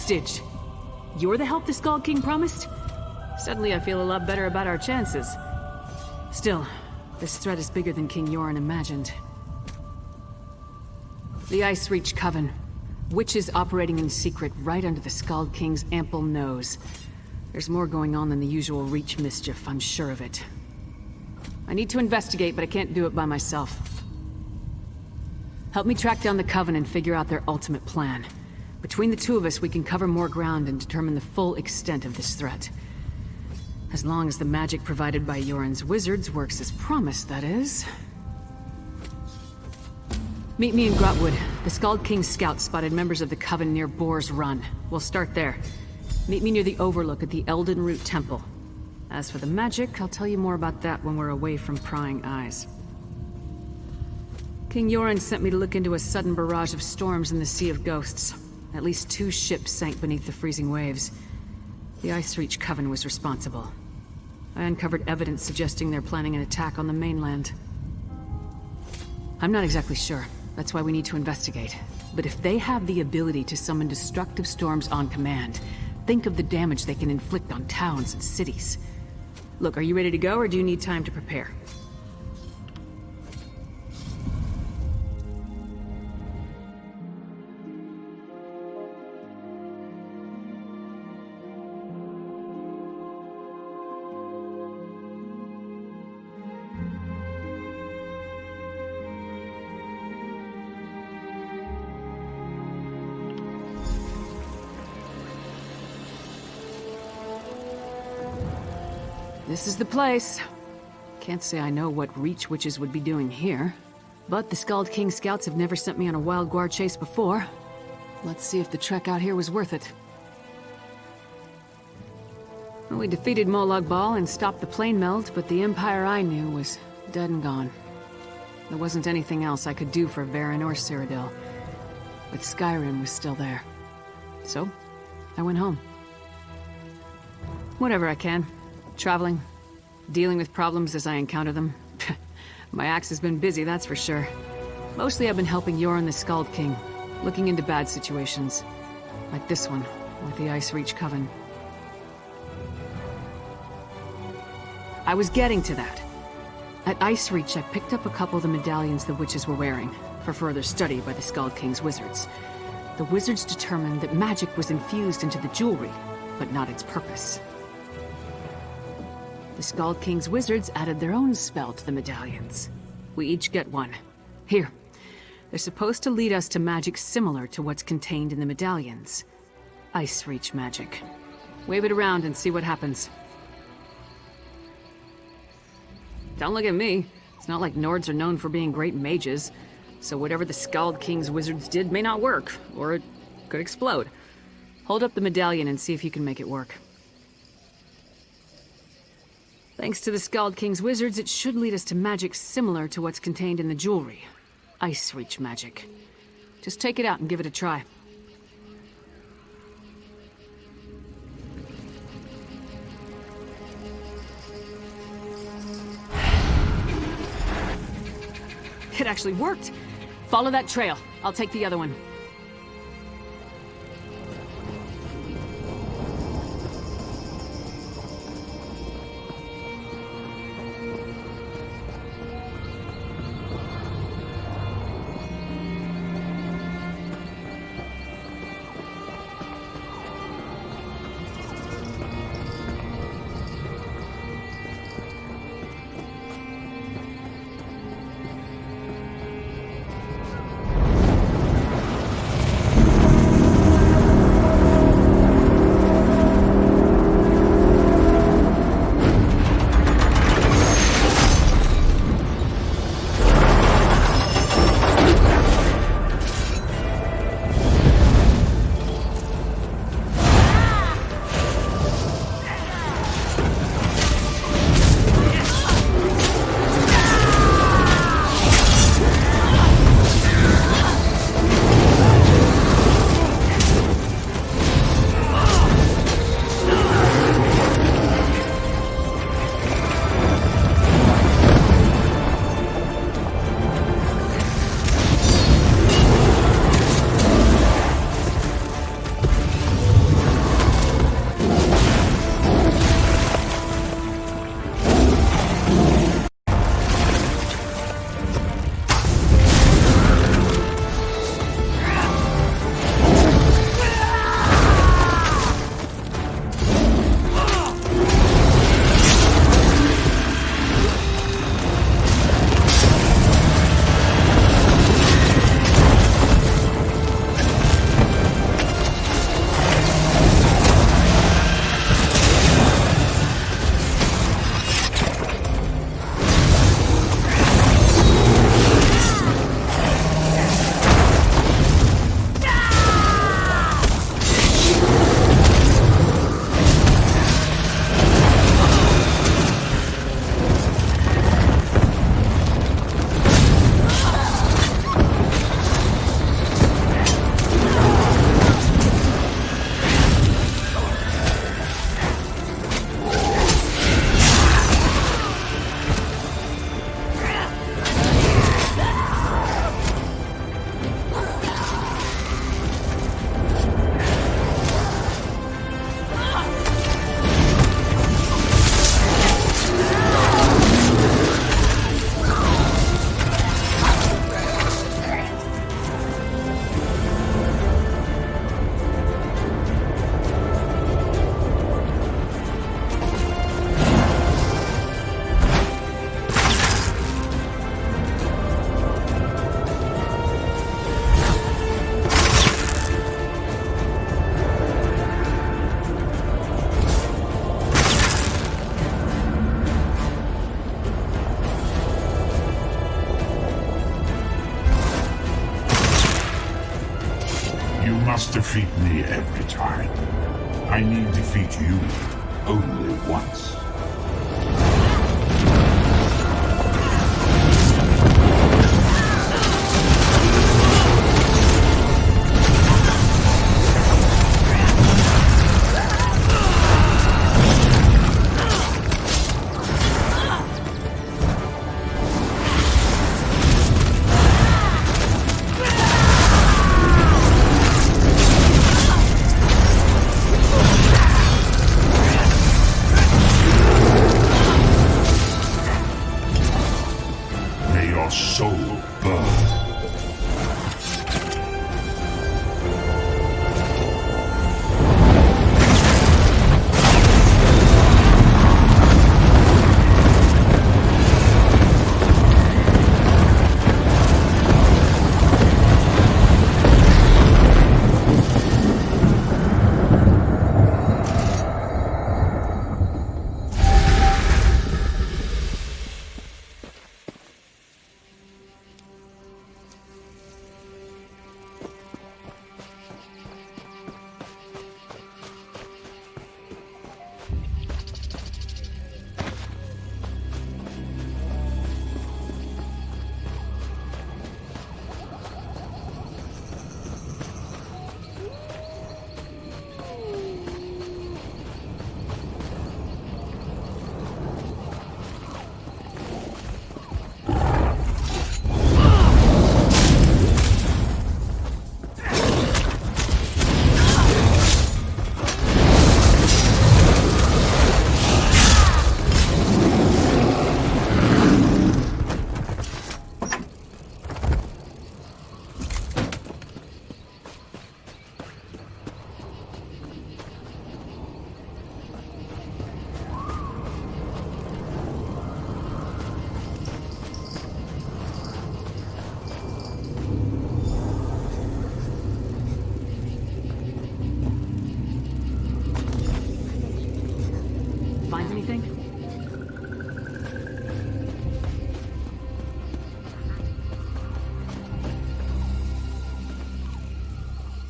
hostage! You're the help the Skull King promised? Suddenly I feel a lot better about our chances. Still, this threat is bigger than King Yoren imagined. The Ice Reach Coven. Witches operating in secret right under the Skull King's ample nose. There's more going on than the usual Reach mischief, I'm sure of it. I need to investigate, but I can't do it by myself. Help me track down the Coven and figure out their ultimate plan. Between the two of us, we can cover more ground and determine the full extent of this threat. As long as the magic provided by Yoren's wizards works as promised, that is. Meet me in Grotwood. The Skald King's scouts spotted members of the Coven near Boar's Run. We'll start there. Meet me near the Overlook at the Elden Root Temple. As for the magic, I'll tell you more about that when we're away from prying eyes. King Yoren sent me to look into a sudden barrage of storms in the Sea of Ghosts. At least 2 ships sank beneath the freezing waves. The Ice Reach Coven was responsible. I uncovered evidence suggesting they're planning an attack on the mainland. I'm not exactly sure. That's why we need to investigate. But if they have the ability to summon destructive storms on command, think of the damage they can inflict on towns and cities. Look, are you ready to go, or do you need time to prepare? This is the place. Can't say I know what Reach Witches would be doing here. But the Skald King scouts have never sent me on a wild guard chase before. Let's see if the trek out here was worth it. Well, we defeated Molag Bal and stopped the plane melt, but the Empire I knew was dead and gone. There wasn't anything else I could do for Varen or Cyrodiil. But Skyrim was still there. So, I went home. Whatever I can. Traveling, dealing with problems as I encounter them. My axe has been busy, that's for sure. Mostly I've been helping Yoren the Skald King, looking into bad situations. Like this one, with the Ice Reach Coven. I was getting to that. At Ice Reach, I picked up a couple of the medallions the witches were wearing, for further study by the Skald King's wizards. The wizards determined that magic was infused into the jewelry, but not its purpose. The Skald King's wizards added their own spell to the medallions. We each get one. Here. They're supposed to lead us to magic similar to what's contained in the medallions. Ice Reach magic. Wave it around and see what happens. Don't look at me. It's not like Nords are known for being great mages. So whatever the Skald King's wizards did may not work, or it could explode. Hold up the medallion and see if you can make it work. Thanks to the Skald King's wizards, it should lead us to magic similar to what's contained in the jewelry. Ice Reach magic. Just take it out and give it a try. It actually worked! Follow that trail. I'll take the other one. defeat me every time. I need defeat you only once.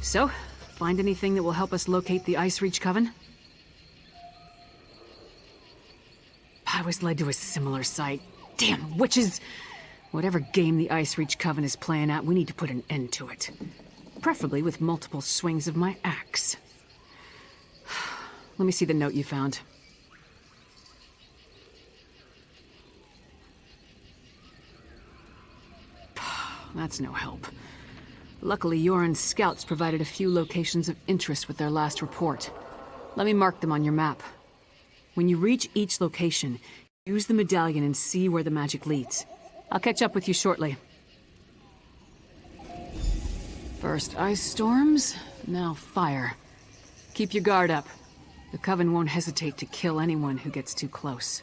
So, find anything that will help us locate the Ice Reach Coven? I was led to a similar site. Damn witches! Whatever game the Ice Reach Coven is playing at, we need to put an end to it. Preferably with multiple swings of my axe. Let me see the note you found. That's no help. Luckily, Yoren's scouts provided a few locations of interest with their last report. Let me mark them on your map. When you reach each location, use the medallion and see where the magic leads. I'll catch up with you shortly. First ice storms, now fire. Keep your guard up. The Coven won't hesitate to kill anyone who gets too close.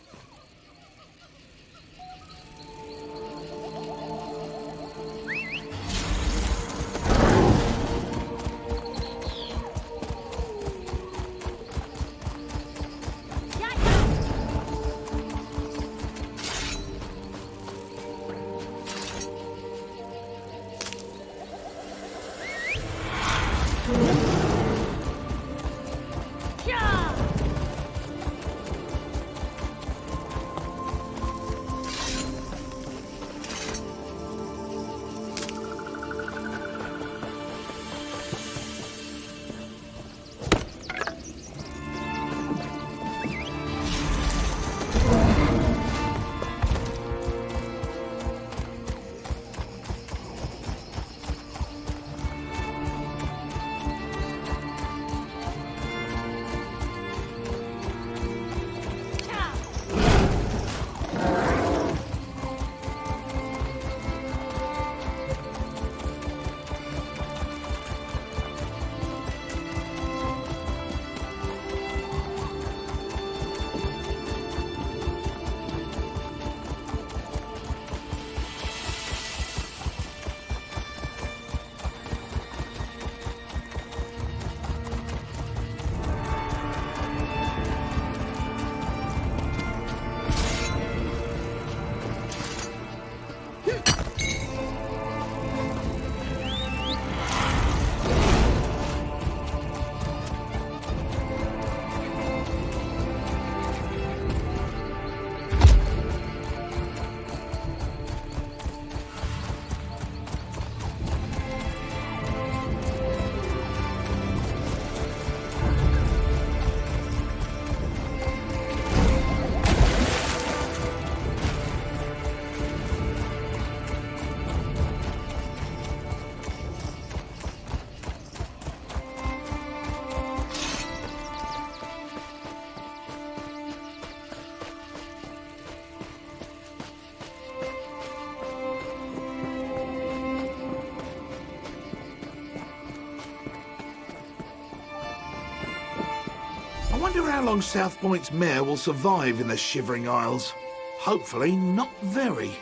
wonder how long South Point's mayor will survive in the Shivering Isles. Hopefully not very.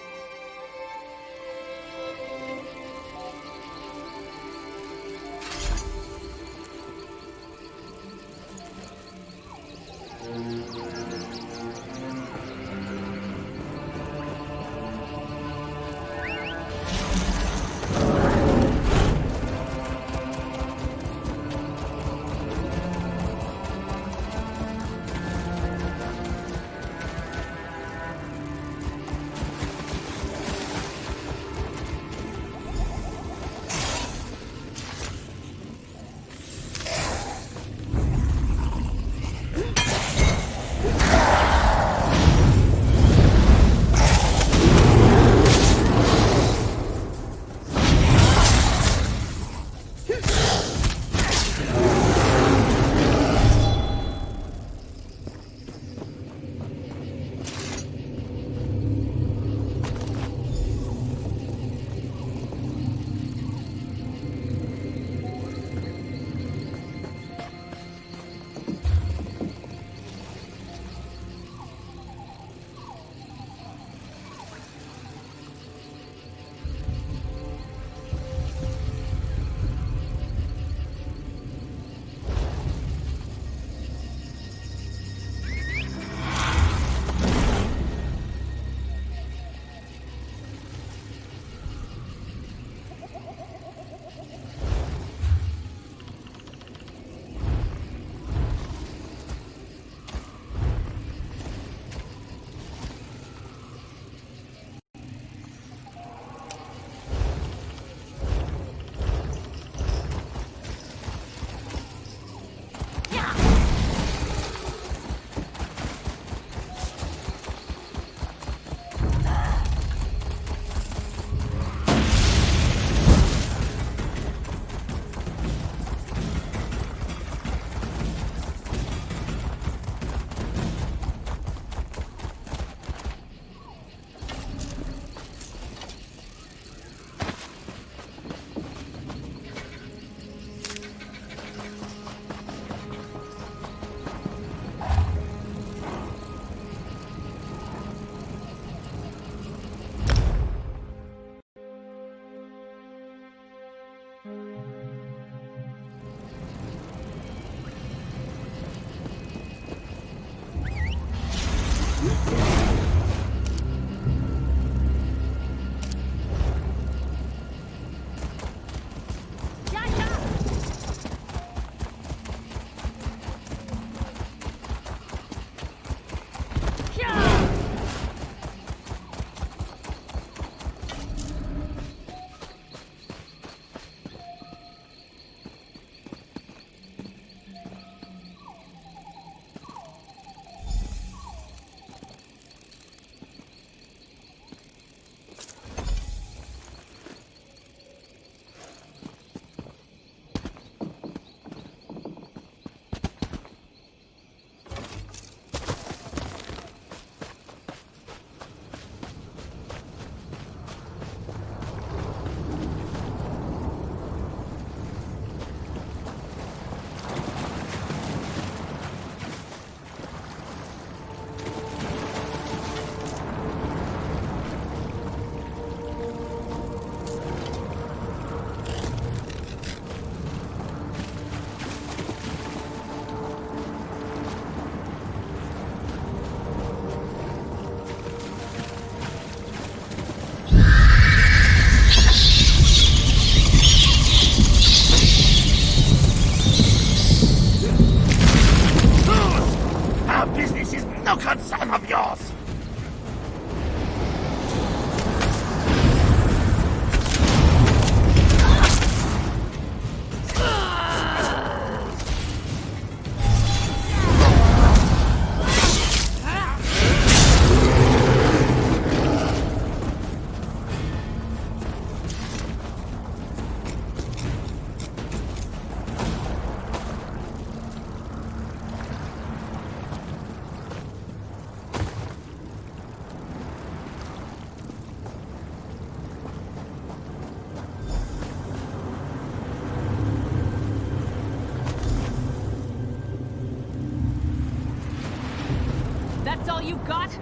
That's all you got?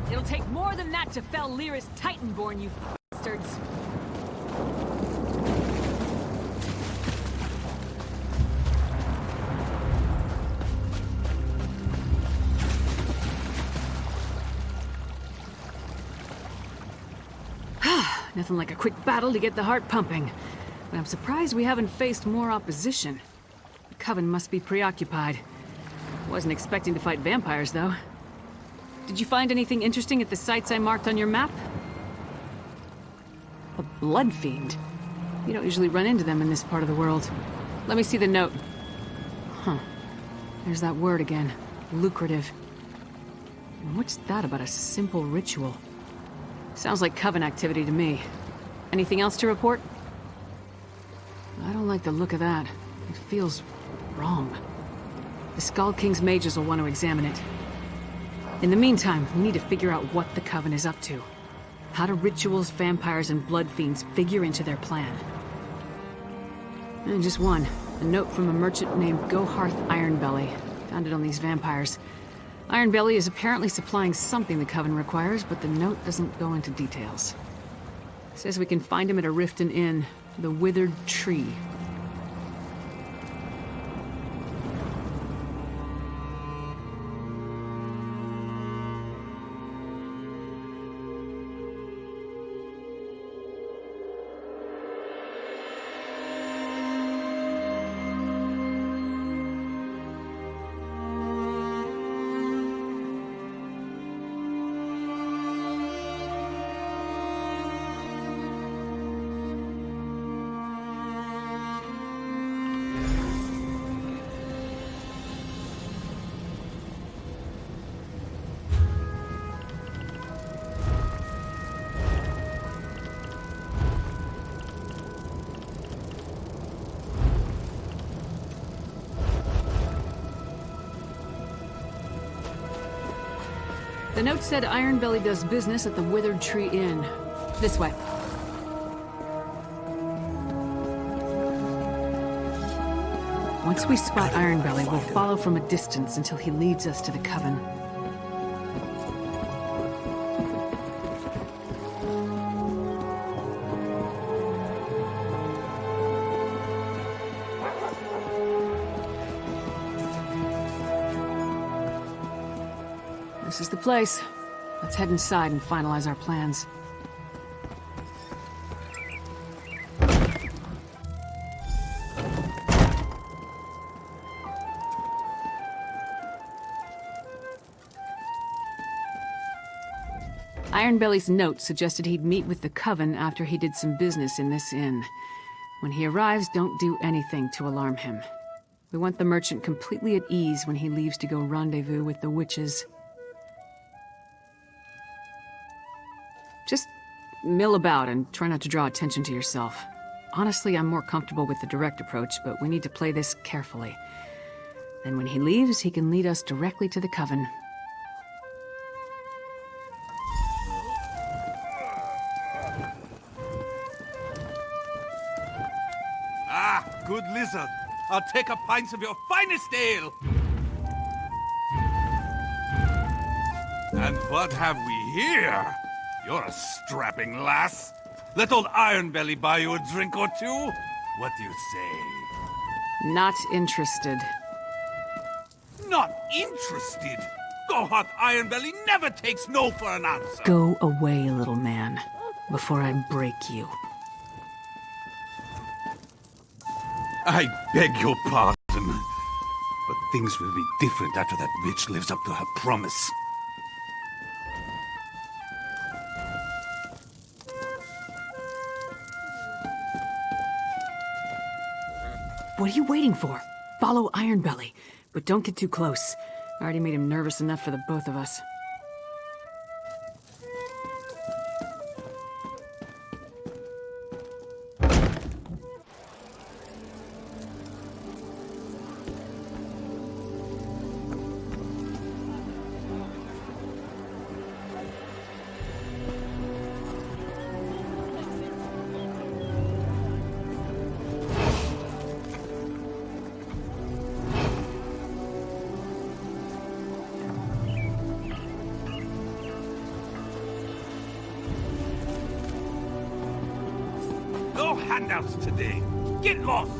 It'll take more than that to fell Lyra's Titanborn, you bastards. Nothing like a quick battle to get the heart pumping. But I'm surprised we haven't faced more opposition. The Coven must be preoccupied. Wasn't expecting to fight vampires, though. Did you find anything interesting at the sites I marked on your map? A blood fiend? You don't usually run into them in this part of the world. Let me see the note. Huh. There's that word again. Lucrative. And what's that about a simple ritual? Sounds like Coven activity to me. Anything else to report? I don't like the look of that. It feels wrong. The Skull King's mages will want to examine it. In the meantime, we need to figure out what the Coven is up to. How do rituals, vampires, and blood fiends figure into their plan? And just one. A note from a merchant named Goharth Ironbelly. Found it on these vampires. Ironbelly is apparently supplying something the Coven requires, but the note doesn't go into details. It says we can find him at a Riften Inn, the Withered Tree. The note said Ironbelly does business at the Withered Tree Inn. This way. Once we spot Ironbelly, we'll follow from a distance until he leads us to the Coven. This is the place. Let's head inside and finalize our plans. Ironbelly's note suggested he'd meet with the Coven after he did some business in this inn. When he arrives, don't do anything to alarm him. We want the merchant completely at ease when he leaves to go rendezvous with the witches. Just mill about and try not to draw attention to yourself. Honestly, I'm more comfortable with the direct approach, but we need to play this carefully. Then when he leaves, he can lead us directly to the Coven. Ah, good lizard. I'll take a pint of your finest ale. And what have we here? You're a strapping lass. Let old Ironbelly buy you a drink or two. What do you say? Not interested. Not interested? Goharth Ironbelly never takes no for an answer. Go away, little man, before I break you. I beg your pardon, but things will be different after that bitch lives up to her promise. What are you waiting for? Follow Ironbelly, but don't get too close. I already made him nervous enough for the both of us. handouts today. Get lost!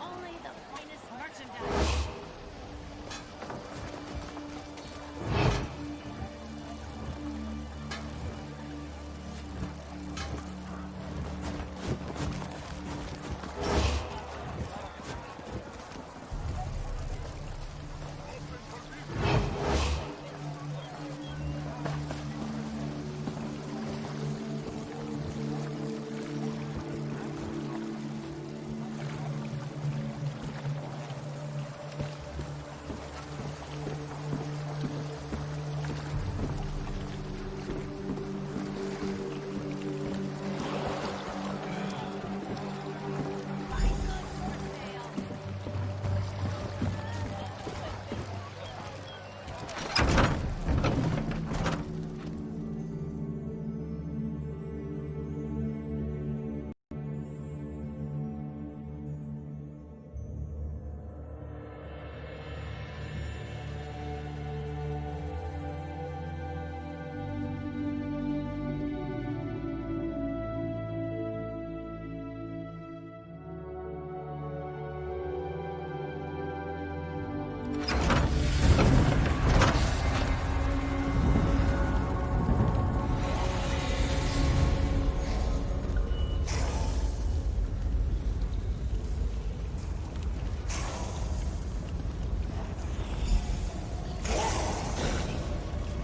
Only the finest merchandise.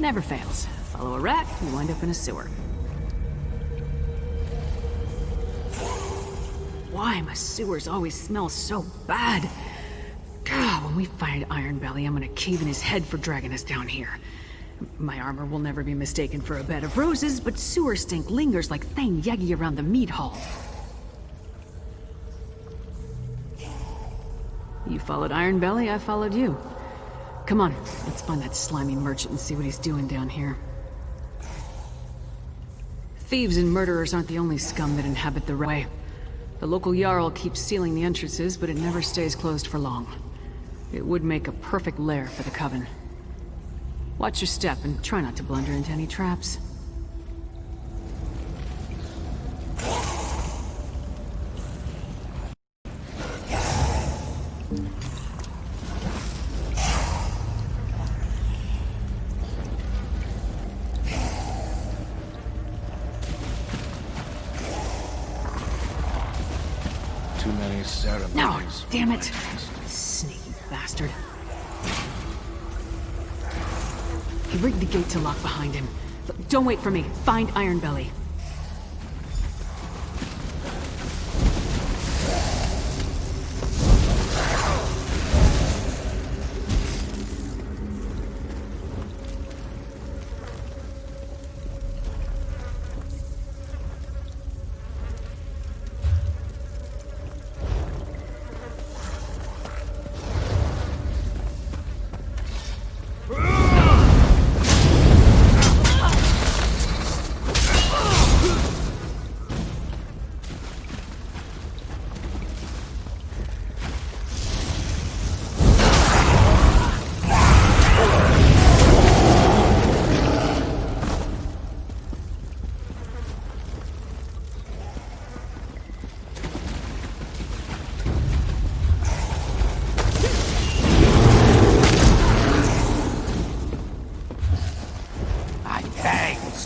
Never fails. Follow a rat, you wind up in a sewer. Why must sewers always smell so bad? God, when we find Iron Belly, I'm gonna cave in his head for dragging us down here. My armor will never be mistaken for a bed of roses, but sewer stink lingers like Thane Yegi around the meat hall. You followed Iron Belly, I followed you. Come on, let's find that slimy merchant and see what he's doing down here. Thieves and murderers aren't the only scum that inhabit the way. The local Jarl keeps sealing the entrances, but it never stays closed for long. It would make a perfect lair for the Coven. Watch your step and try not to blunder into any traps. Too many ceremonies. No, damn it! Sneaky bastard. He rigged the gate to lock behind him. Look, don't wait for me. Find Iron Belly.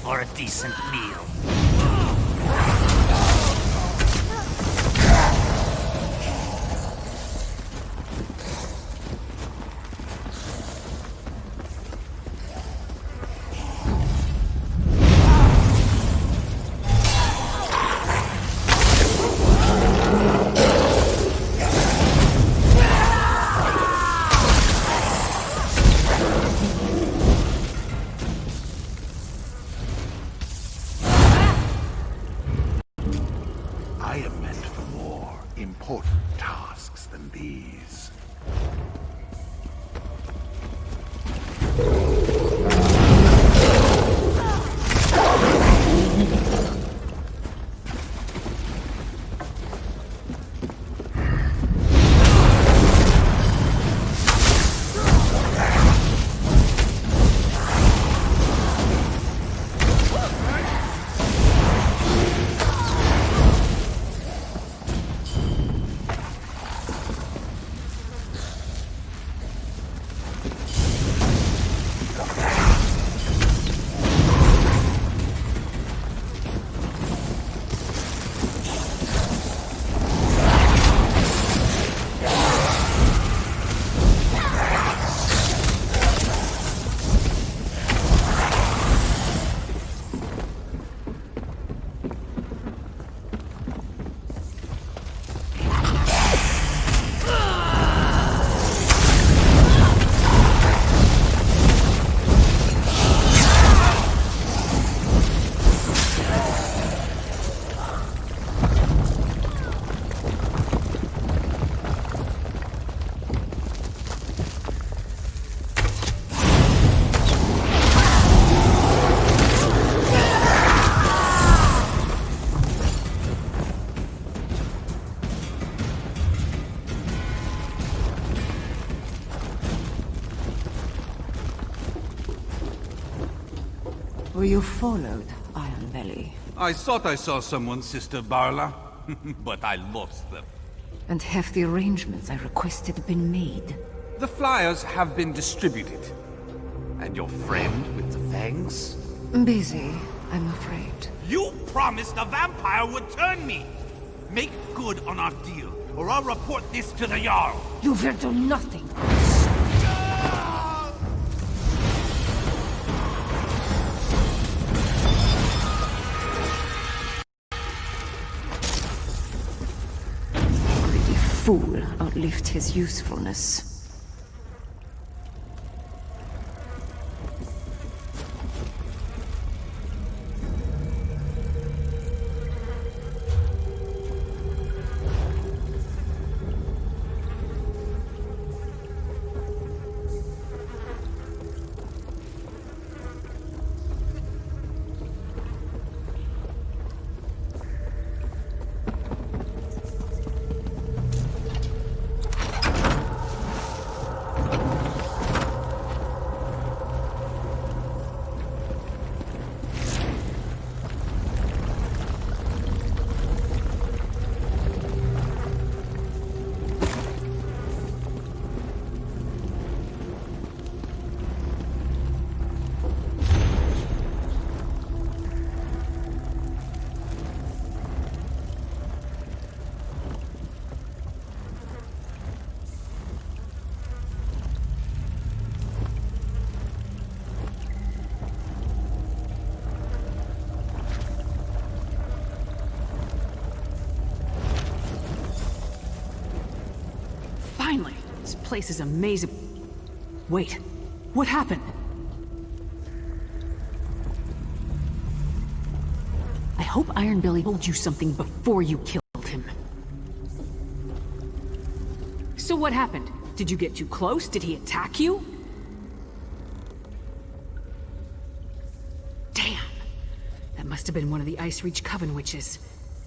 For a decent meal. Were you followed, Iron Belly? I thought I saw someone, Sister Barla, but I lost them. And have the arrangements I requested been made? The flyers have been distributed. And your friend with the fangs? Busy, I'm afraid. You promised the vampire would turn me! Make good on our deal, or I'll report this to the Jarl! You will do nothing! Greedy fool outlived his usefulness. Finally! This place is amazing. Wait, what happened? I hope Iron Belly told you something before you killed him. So what happened? Did you get too close? Did he attack you? Damn! That must have been one of the Ice Reach Coven witches.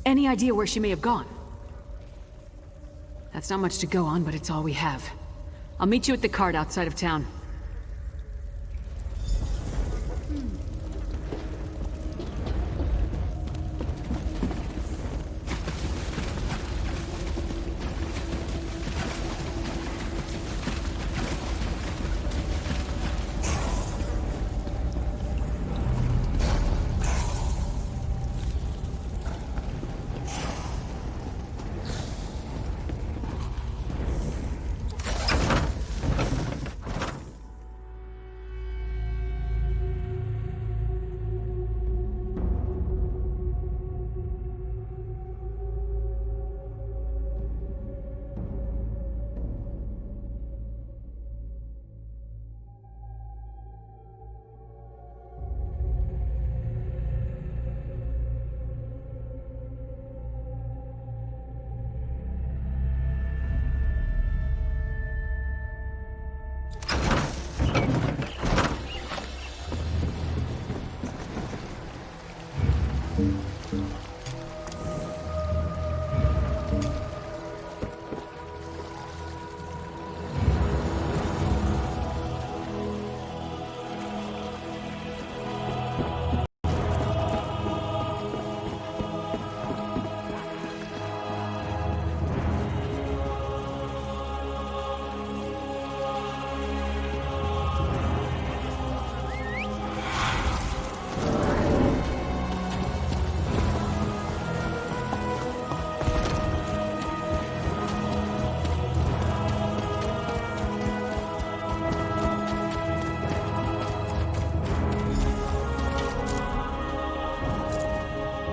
Any idea where she may have gone? That's not much to go on, but it's all we have. I'll meet you at the cart outside of town.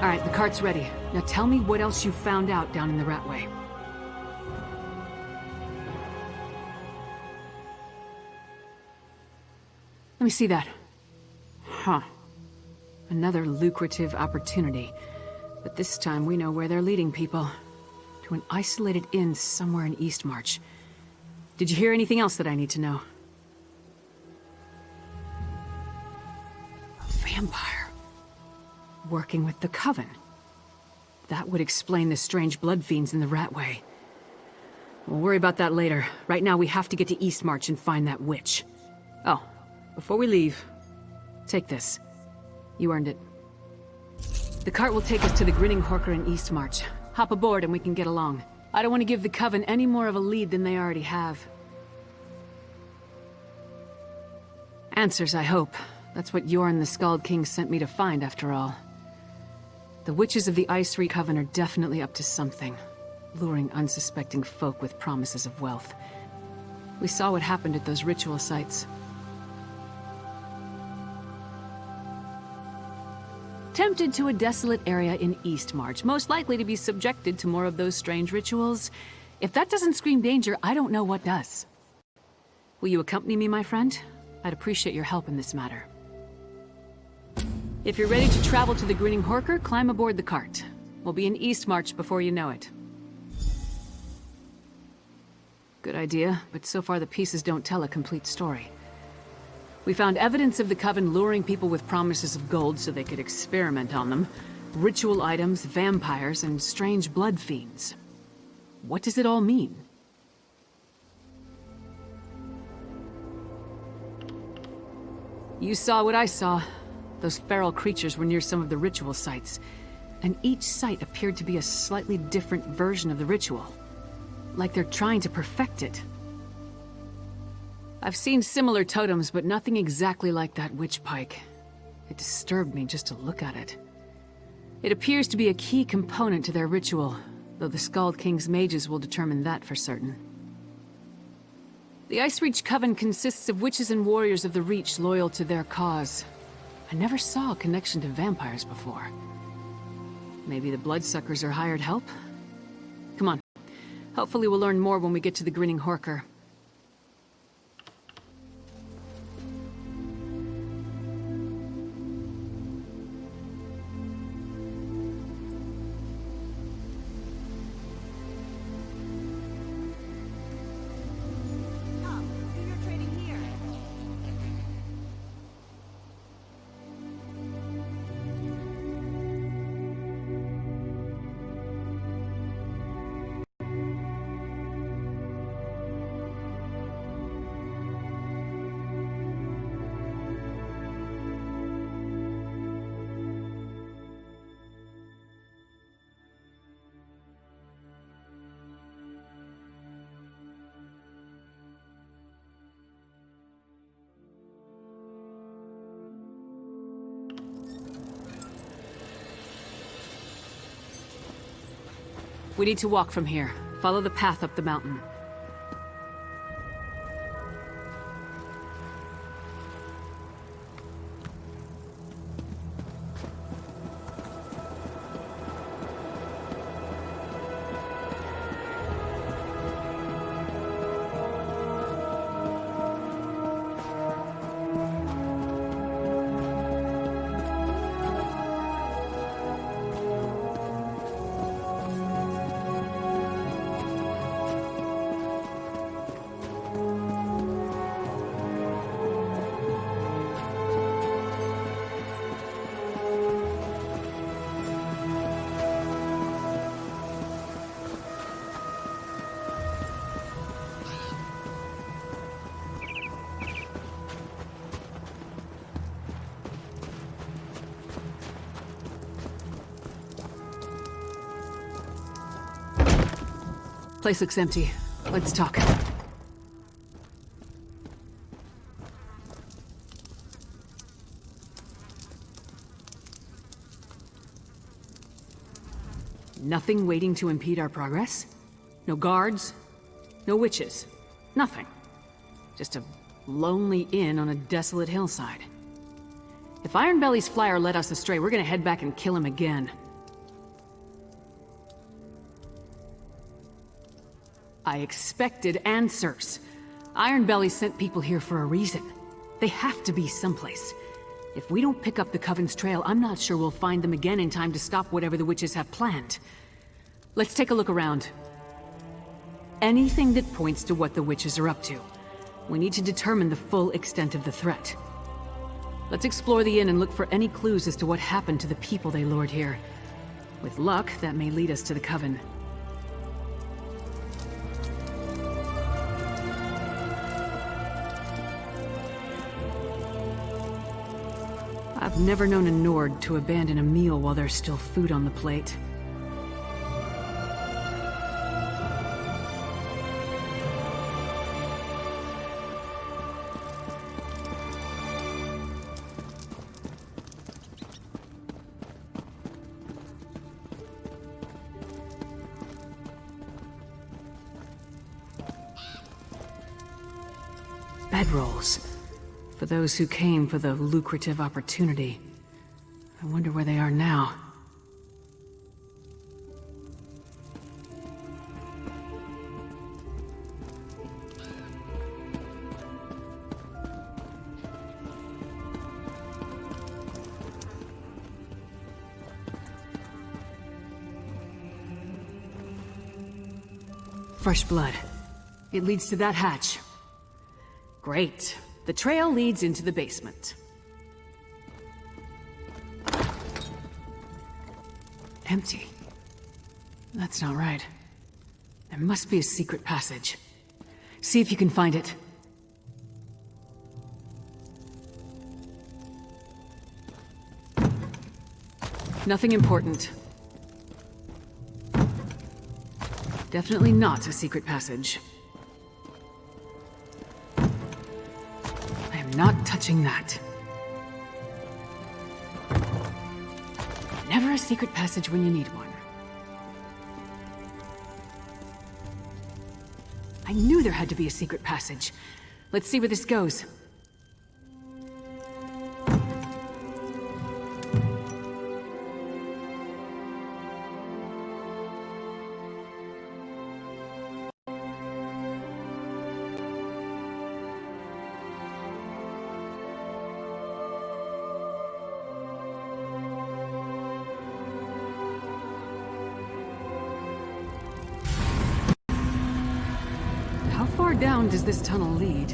Alright, the cart's ready. Now tell me what else you found out down in the Ratway. Let me see that. Huh. Another lucrative opportunity. But this time we know where they're leading people. To an isolated inn somewhere in Eastmarch. Did you hear anything else that I need to know? A vampire. Working with the Coven. That would explain the strange blood fiends in the Ratway. We'll worry about that later. Right now we have to get to Eastmarch and find that witch. Oh, before we leave, take this. You earned it. The cart will take us to the Grinning Horker in Eastmarch. Hop aboard and we can get along. I don't want to give the Coven any more of a lead than they already have. Answers, I hope. That's what Yorn the Skald King sent me to find, after all. The witches of the Ice Reach Coven are definitely up to something, luring unsuspecting folk with promises of wealth. We saw what happened at those ritual sites. Tempted to a desolate area in Eastmarch, most likely to be subjected to more of those strange rituals. If that doesn't scream danger, I don't know what does. Will you accompany me, my friend? I'd appreciate your help in this matter. If you're ready to travel to the Grinning Horker, climb aboard the cart. We'll be in Eastmarch before you know it. Good idea, but so far the pieces don't tell a complete story. We found evidence of the Coven luring people with promises of gold so they could experiment on them. Ritual items, vampires, and strange blood fiends. What does it all mean? You saw what I saw. Those feral creatures were near some of the ritual sites, and each site appeared to be a slightly different version of the ritual. Like they're trying to perfect it. I've seen similar totems, but nothing exactly like that witch pike. It disturbed me just to look at it. It appears to be a key component to their ritual, though the Skald King's mages will determine that for certain. The Ice Reach Coven consists of witches and warriors of the Reach loyal to their cause. I never saw a connection to vampires before. Maybe the bloodsuckers are hired help? Come on. Hopefully we'll learn more when we get to the Grinning Horker. We need to walk from here. Follow the path up the mountain. Place looks empty. Let's talk. Nothing waiting to impede our progress? No guards? No witches? Nothing. Just a lonely inn on a desolate hillside. If Ironbelly's flyer led us astray, we're gonna head back and kill him again. I expected answers. Ironbelly sent people here for a reason. They have to be someplace. If we don't pick up the Coven's trail, I'm not sure we'll find them again in time to stop whatever the witches have planned. Let's take a look around. Anything that points to what the witches are up to. We need to determine the full extent of the threat. Let's explore the inn and look for any clues as to what happened to the people they lured here. With luck, that may lead us to the Coven. I've never known a Nord to abandon a meal while there's still food on the plate. Bedrolls. For those who came for the lucrative opportunity. I wonder where they are now. Fresh blood. It leads to that hatch. Great. The trail leads into the basement. Empty. That's not right. There must be a secret passage. See if you can find it. Nothing important. Definitely not a secret passage. Not touching that. Never a secret passage when you need one. I knew there had to be a secret passage. Let's see where this goes. How far down does this tunnel lead?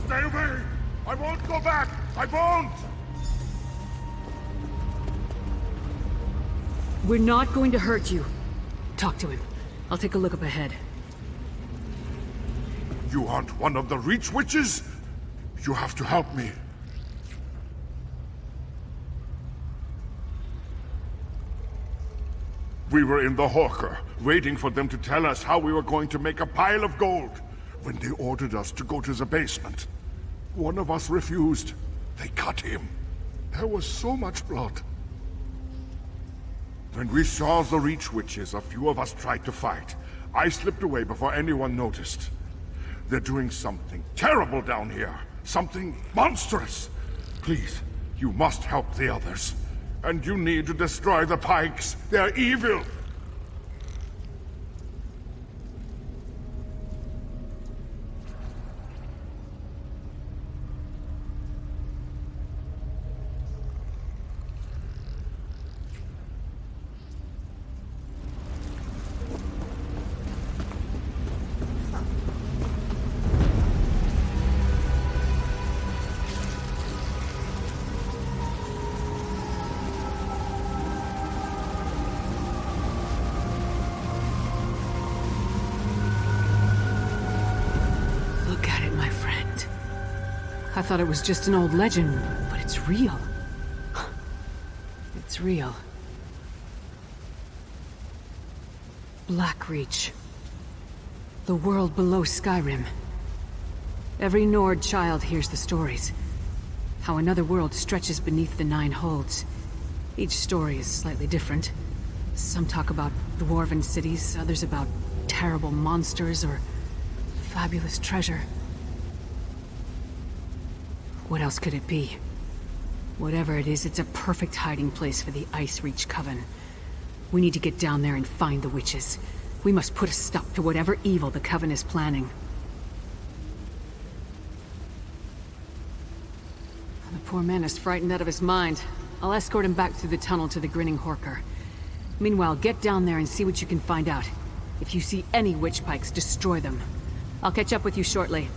Stay away! I won't go back! I won't! We're not going to hurt you. Talk to him. I'll take a look up ahead. You aren't one of the Reach Witches? You have to help me. We were in the Hawker, waiting for them to tell us how we were going to make a pile of gold, when they ordered us to go to the basement. One of us refused. They cut him. There was so much blood. When we saw the Reach Witches, a few of us tried to fight. I slipped away before anyone noticed. They're doing something terrible down here. Something monstrous. Please, you must help the others. And you need to destroy the Pikes. They're evil. I thought it was just an old legend, but it's real. It's real. Blackreach. The world below Skyrim. Every Nord child hears the stories. How another world stretches beneath the Nine Holds. Each story is slightly different. Some talk about dwarven cities, others about terrible monsters or fabulous treasure. What else could it be? Whatever it is, it's a perfect hiding place for the Ice Reach Coven. We need to get down there and find the witches. We must put a stop to whatever evil the Coven is planning. The poor man is frightened out of his mind. I'll escort him back through the tunnel to the Grinning Horker. Meanwhile, get down there and see what you can find out. If you see any witch pikes, destroy them. I'll catch up with you shortly.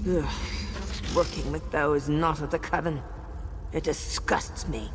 Ugh. Working with those not of the Coven. It disgusts me.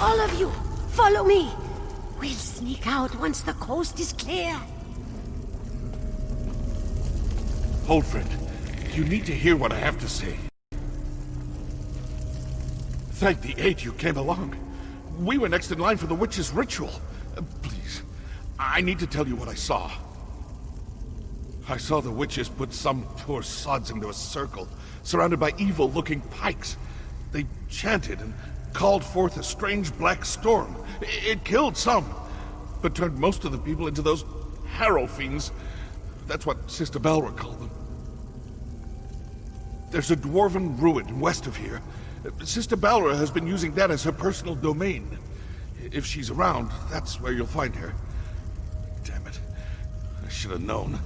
All of you, follow me. We'll sneak out once the coast is clear. Hold, friend. You need to hear what I have to say. Thank the 8 you came along. We were next in line for the witch's ritual. Please, I need to tell you what I saw. I saw the witches put some poor sods into a circle, surrounded by evil-looking pikes. They chanted and called forth a strange black storm. It killed some, but turned most of the people into those harrow fiends. That's what Sister Balra called them. There's a dwarven ruin west of here. Sister Balra has been using that as her personal domain. If she's around, that's where you'll find her. Damn it. I should have known.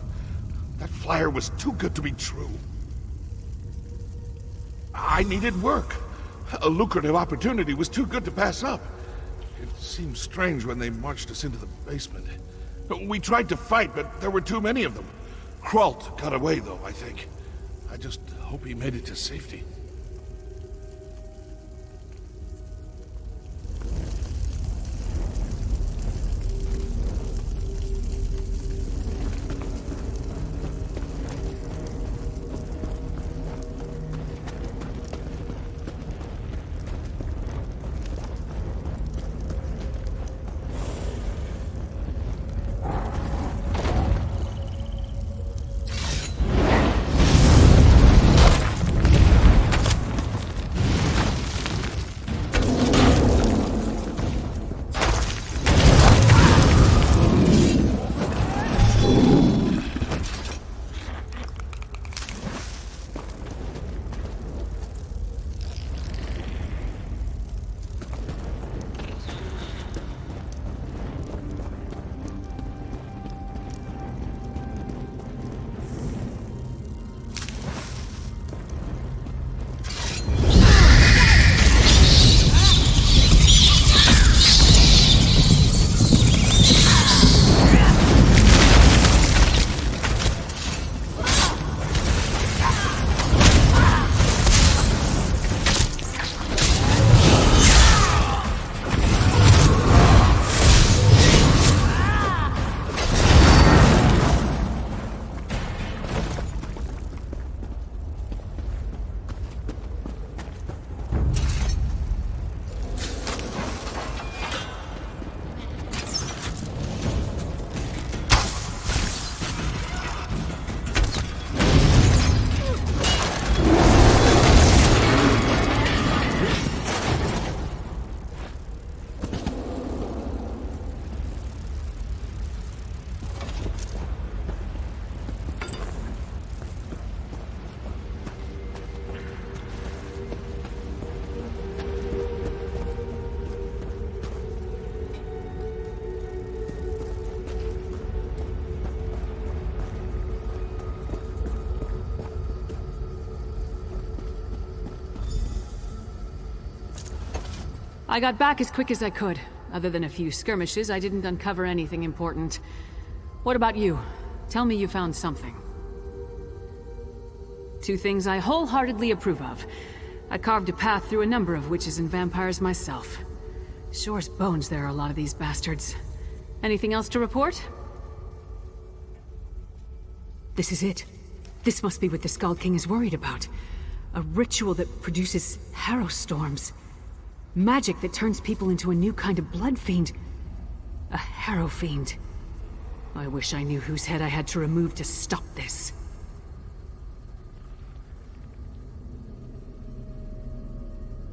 That flyer was too good to be true. I needed work. A lucrative opportunity was too good to pass up. It seemed strange when they marched us into the basement. We tried to fight, but there were too many of them. Kralt got away, though, I think. I just hope he made it to safety. I got back as quick as I could. Other than a few skirmishes, I didn't uncover anything important. What about you? Tell me you found something. 2 things I wholeheartedly approve of. I carved a path through a number of witches and vampires myself. Sure as bones there are a lot of these bastards. Anything else to report? This is it. This must be what the Skull King is worried about. A ritual that produces harrow storms. Magic that turns people into a new kind of blood fiend. A harrow fiend. I wish I knew whose head I had to remove to stop this.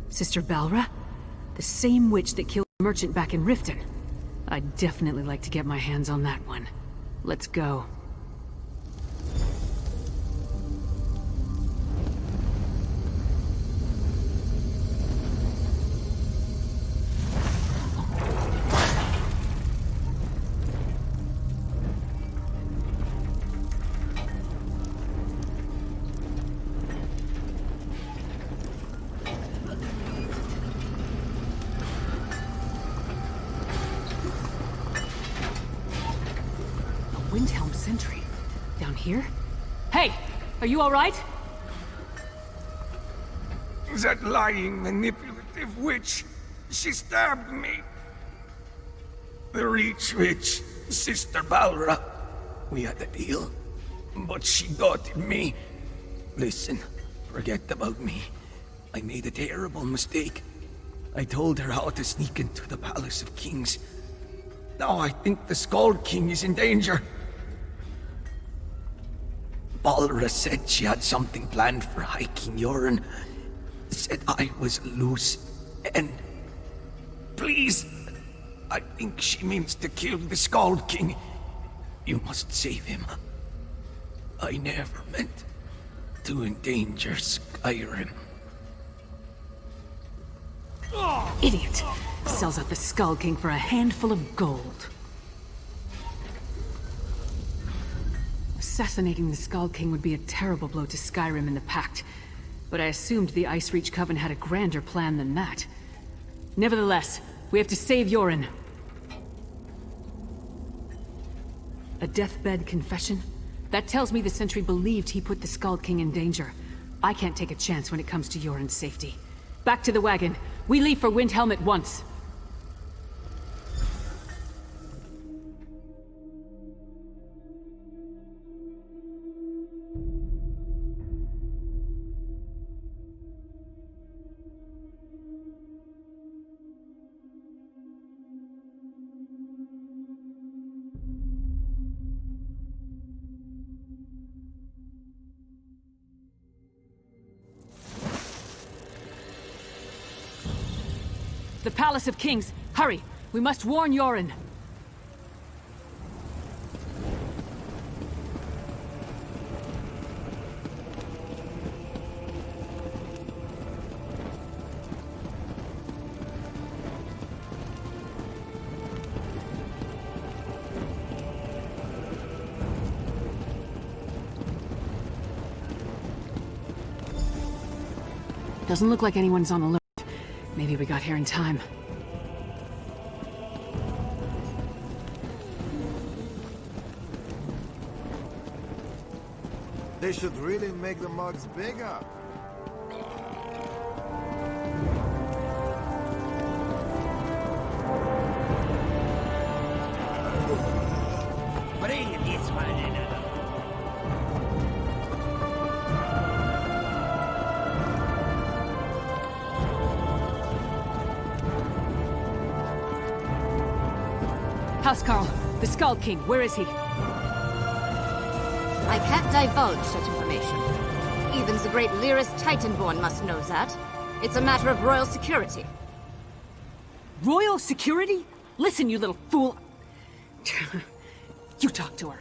Sister Balra? The same witch that killed the merchant back in Riften. I'd definitely like to get my hands on that one. Let's go. Windhelm sentry. Down here? Hey! Are you alright? That lying, manipulative witch, she stabbed me. The Reach Witch, Sister Balra. We had a deal, but she doubted me. Listen, forget about me. I made a terrible mistake. I told her how to sneak into the Palace of Kings. Now I think the Skull King is in danger. Balra said she had something planned for High King Yoren. Said I was loose and... Please! I think she means to kill the Skull King. You must save him. I never meant to endanger Skyrim. Idiot! Sells out the Skull King for a handful of gold. Assassinating the Skull King would be a terrible blow to Skyrim and the Pact, but I assumed the Ice Reach Coven had a grander plan than that. Nevertheless, we have to save Yoren. A deathbed confession? That tells me the Sentry believed he put the Skull King in danger. I can't take a chance when it comes to Yoren's safety. Back to the wagon. We leave for Windhelm at once. The Palace of Kings! Hurry! We must warn Yoren! Doesn't look like anyone's on alert. Maybe we got here in time. They should really make the mugs bigger. Bring this one in. Housecarl, the Skull King, where is he? I can't divulge such information. Even the great Lyrist Titanborn must know that. It's a matter of royal security. Royal security? Listen, you little fool. You talk to her.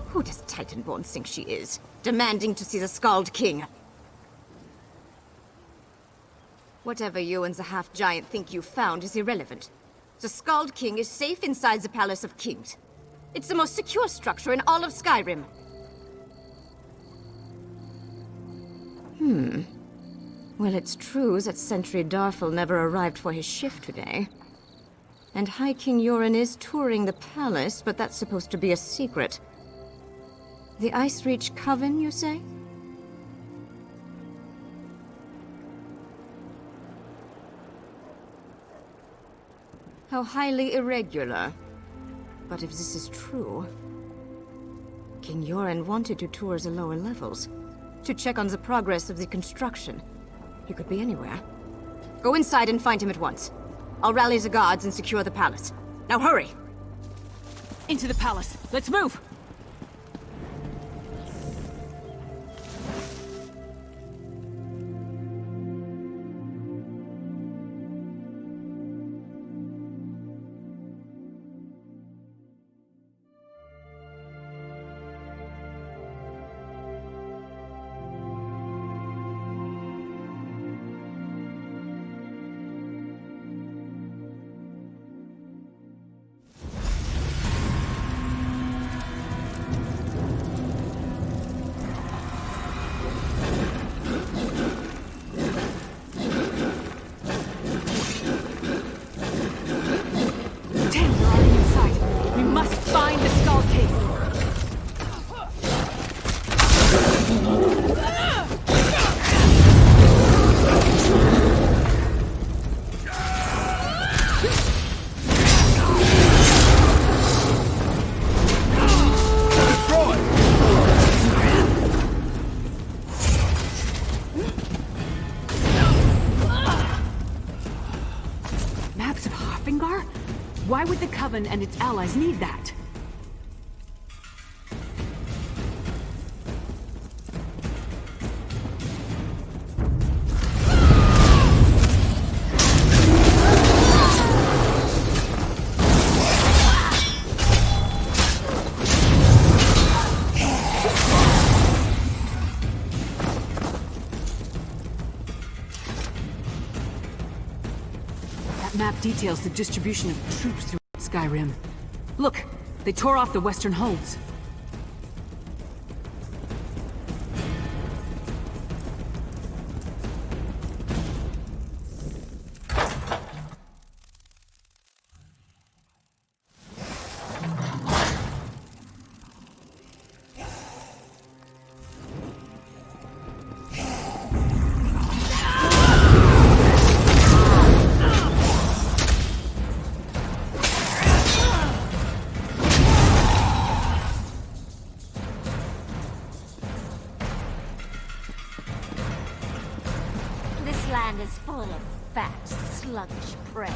Who does Titanborn think she is? Demanding to see the Skald King. Whatever you and the half-giant think you found is irrelevant. The Skald King is safe inside the Palace of Kings. It's the most secure structure in all of Skyrim. Well, it's true that Sentry Darfel never arrived for his shift today. And High King Yoren is touring the palace, but that's supposed to be a secret. The Ice Reach Coven, you say? How highly irregular. But if this is true... King Yoren wanted to tour the lower levels, to check on the progress of the construction. He could be anywhere. Go inside and find him at once. I'll rally the guards and secure the palace. Now hurry! Into the palace. Let's move! Why would the Coven and its allies need that? That map details the distribution of troops through Skyrim. Look, they tore off the western holds. Land is full of fat, sluggish prey.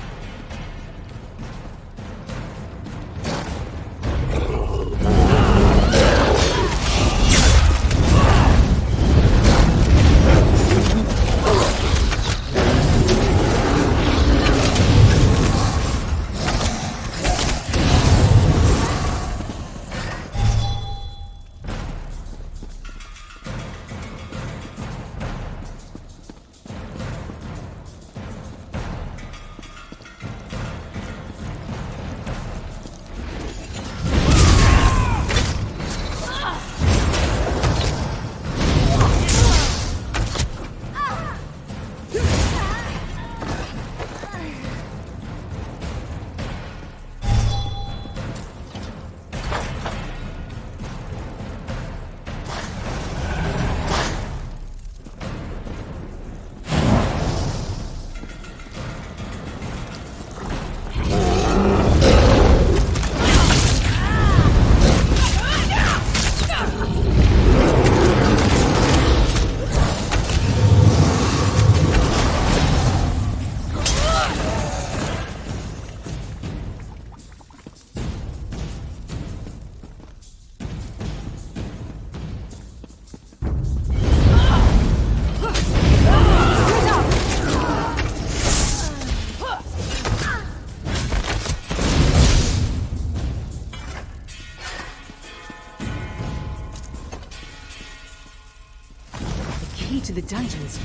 To the dungeons.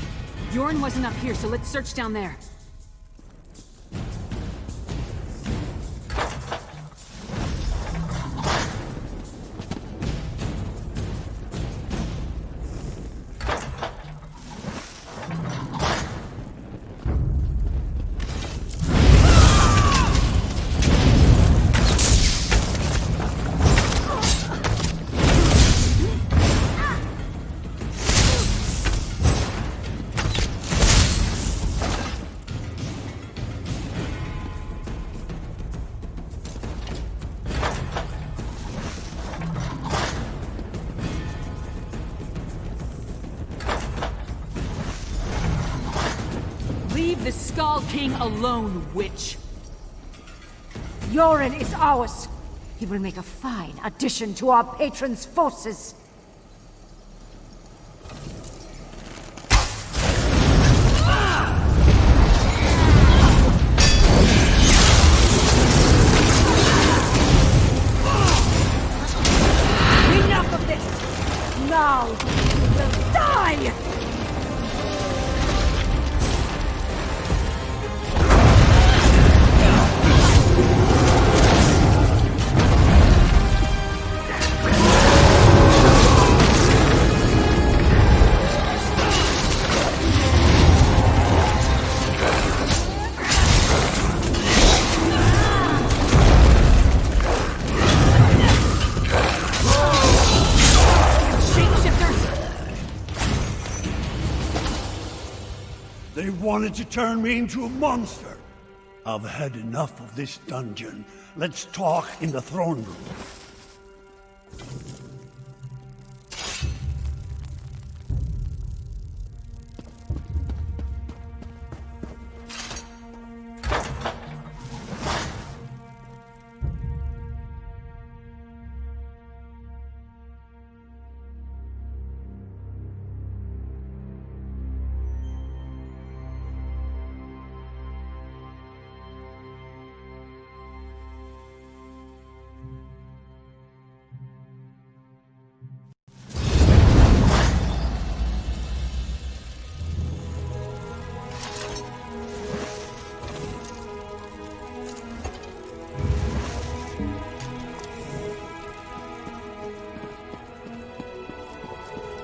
Bjorn wasn't up here, so let's search down there. Leave the Skull King alone, witch! Yoren is ours. He will make a fine addition to our patron's forces. Enough of this! Now you will die! They wanted to turn me into a monster. I've had enough of this dungeon. Let's talk in the throne room.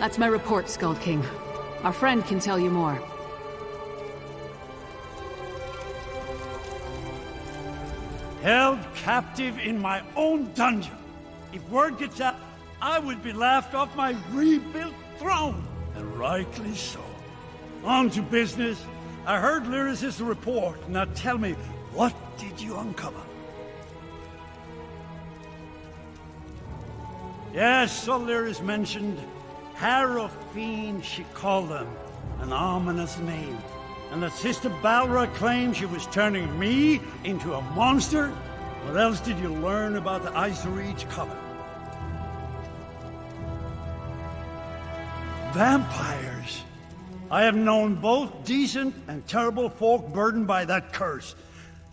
That's my report, Skald King. Our friend can tell you more. Held captive in my own dungeon. If word gets out, I would be laughed off my rebuilt throne. And rightly so. On to business. I heard Lyris' report. Now tell me, what did you uncover? Yes, so Lyris mentioned Harrow Fiend, she called them. An ominous name. And that Sister Balra claimed she was turning me into a monster? What else did you learn about the Ice Reach Coven? Vampires. I have known both decent and terrible folk burdened by that curse.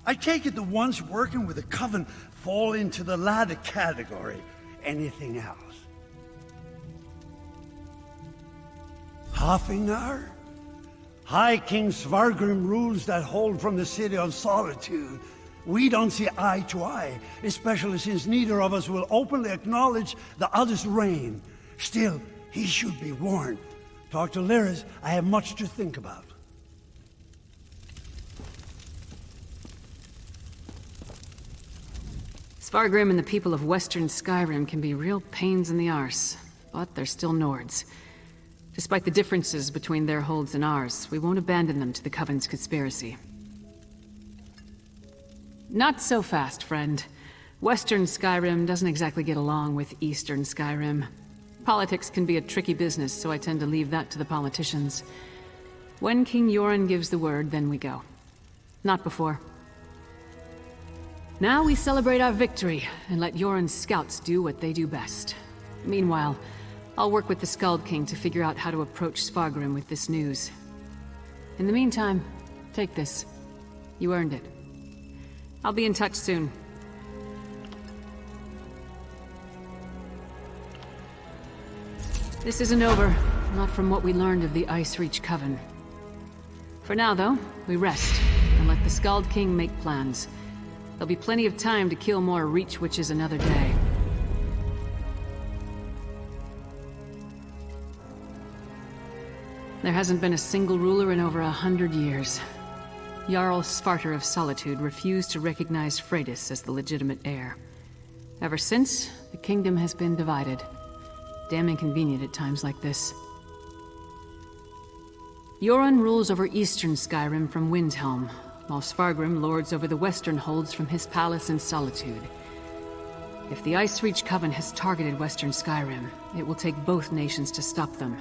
I take it the ones working with the Coven fall into the latter category. Anything else? Hafingar? High King Svargrim rules that hold from the City of Solitude. We don't see eye to eye, especially since neither of us will openly acknowledge the other's reign. Still, he should be warned. Talk to Lyris, I have much to think about. Svargrim and the people of Western Skyrim can be real pains in the arse, but they're still Nords. Despite the differences between their holds and ours, we won't abandon them to the Coven's conspiracy. Not so fast, friend. Western Skyrim doesn't exactly get along with Eastern Skyrim. Politics can be a tricky business, so I tend to leave that to the politicians. When King Yoren gives the word, then we go. Not before. Now we celebrate our victory, and let Yoren's scouts do what they do best. Meanwhile, I'll work with the Skald King to figure out how to approach Svargrim with this news. In the meantime, take this. You earned it. I'll be in touch soon. This isn't over, not from what we learned of the Ice Reach Coven. For now, though, we rest, and let the Skald King make plans. There'll be plenty of time to kill more Reach Witches another day. There hasn't been a single ruler in over 100 years. Jarl Svarter of Solitude refused to recognize Freydis as the legitimate heir. Ever since, the kingdom has been divided. Damn inconvenient at times like this. Yoren rules over eastern Skyrim from Windhelm, while Svargrim lords over the western holds from his palace in Solitude. If the Ice Reach Coven has targeted western Skyrim, it will take both nations to stop them.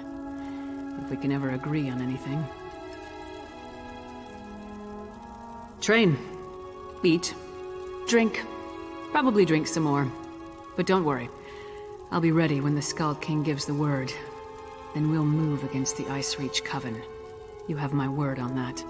If we can ever agree on anything. Train. Eat. Drink. probably drink some more. But don't worry. I'll be ready when the Skald King gives the word. Then we'll move against the Ice Reach Coven. You have my word on that.